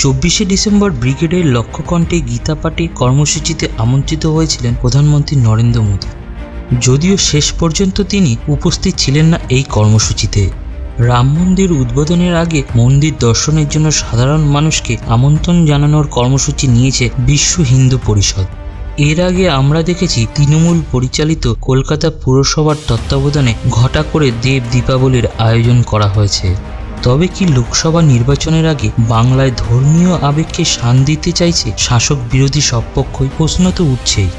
24শে December ব্রিগেডের লক্ষ্যকণ্ঠে গীতা পাঠে কর্মসূচিতে আমন্ত্রিত হয়েছিলেন প্রধানমন্ত্রী নরেন্দ্র মোদী। যদিও শেষ পর্যন্ত তিনি উপস্থিত ছিলেন না এই কর্মসূচিতে। রাম মন্দির উদ্বোধনের আগে মন্দির দর্শনের জন্য সাধারণ মানুষকে আমন্ত্রণ জানানোর কর্মসূচি নিয়েছে বিশ্ব হিন্দু পরিষদ। এর আগে আমরা দেখেছি তৃণমূল পরিচালিত কলকাতা পুরসভার তত্ত্বাবধানে ঘটা করে দেব দীপাবলির আয়োজন করা হয়েছে। তবে কি লোকসভা নির্বাচনের আগে বাংলায় ধর্মীয় আবেগকে শান দিতে চাইছে শাসক বিরোধী সব পক্ষই? প্রশ্ন তো উঠছেই।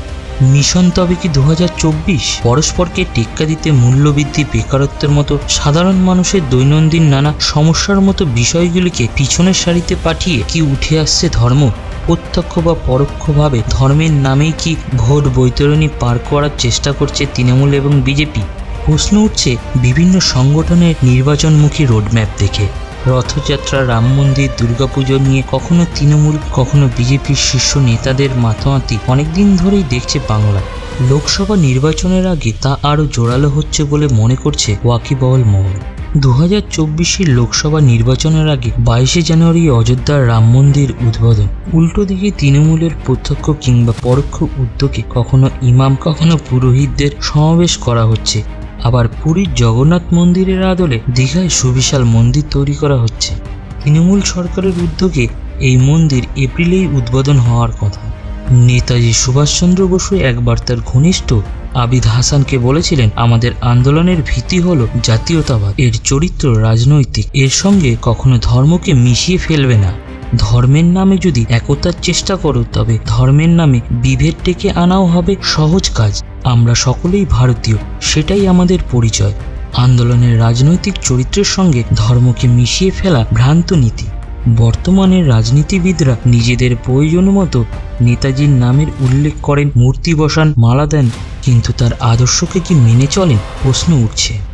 মিশন তবে কি 2024? পরস্পরকে টেক্কা দিতে মূল্যবৃদ্ধি, বেকারত্বের মতো সাধারণ মানুষের দৈনন্দিন নানা সমস্যার মতো বিষয়গুলিকে পিছনের সারিতে পাঠিয়ে কি উঠে আসছে ধর্ম? প্রত্যক্ষ বা পরোক্ষভাবে ধর্মের নামেই কি ভোট বৈতরণী পার করার চেষ্টা করছে তৃণমূল এবং বিজেপি? প্রশ্ন উঠছে বিভিন্ন সংগঠনের নির্বাচনমুখী রোডম্যাপ দেখে। রথযাত্রা, রাম মন্দির, দুর্গাপুজো নিয়ে কখনো তৃণমূল কখনো বিজেপির শীর্ষ নেতাদের মাতামাতি অনেকদিন ধরেই দেখছে বাংলা। লোকসভা নির্বাচনের আগে তা আরও জোরালো হচ্ছে বলে মনে করছে ওয়াকিবহাল মহল। 2024 লোকসভা নির্বাচনের আগে 22শে জানুয়ারি অযোধ্যার রাম মন্দির উদ্বোধন। উল্টো দিকে তৃণমূলের প্রত্যক্ষ কিংবা পরোক্ষ উদ্যোগে কখনো ইমাম কখনো পুরোহিতদের সমাবেশ করা হচ্ছে। আবার পুরীর জগন্নাথ মন্দিরের আদলে দীঘায় সুবিশাল মন্দির তৈরি করা হচ্ছে। তৃণমূল সরকারের উদ্যোগে এই মন্দির এপ্রিলেই উদ্বোধন হওয়ার কথা। নেতাজি সুভাষচন্দ্র বসু একবার তার ঘনিষ্ঠ আবিদ হাসানকে বলেছিলেন, আমাদের আন্দোলনের ভীতি হলো জাতীয়তাবাদ, এর চরিত্র রাজনৈতিক, এর সঙ্গে কখনো ধর্মকে মিশিয়ে ফেলবে না। ধর্মের নামে যদি একতার চেষ্টা করো তবে ধর্মের নামে বিভেদ ডেকে আনাও হবে সহজ কাজ। আমরা সকলেই ভারতীয়, সেটাই আমাদের পরিচয়। আন্দোলনের রাজনৈতিক চরিত্রের সঙ্গে ধর্মকে মিশিয়ে ফেলা ভ্রান্ত নীতি। বর্তমানের রাজনীতিবিদরা নিজেদের প্রয়োজন মতো নেতাজির নামের উল্লেখ করেন, মূর্তি বসান, মালা দেন, কিন্তু তার আদর্শকে কি মেনে চলেন? প্রশ্ন উঠছে।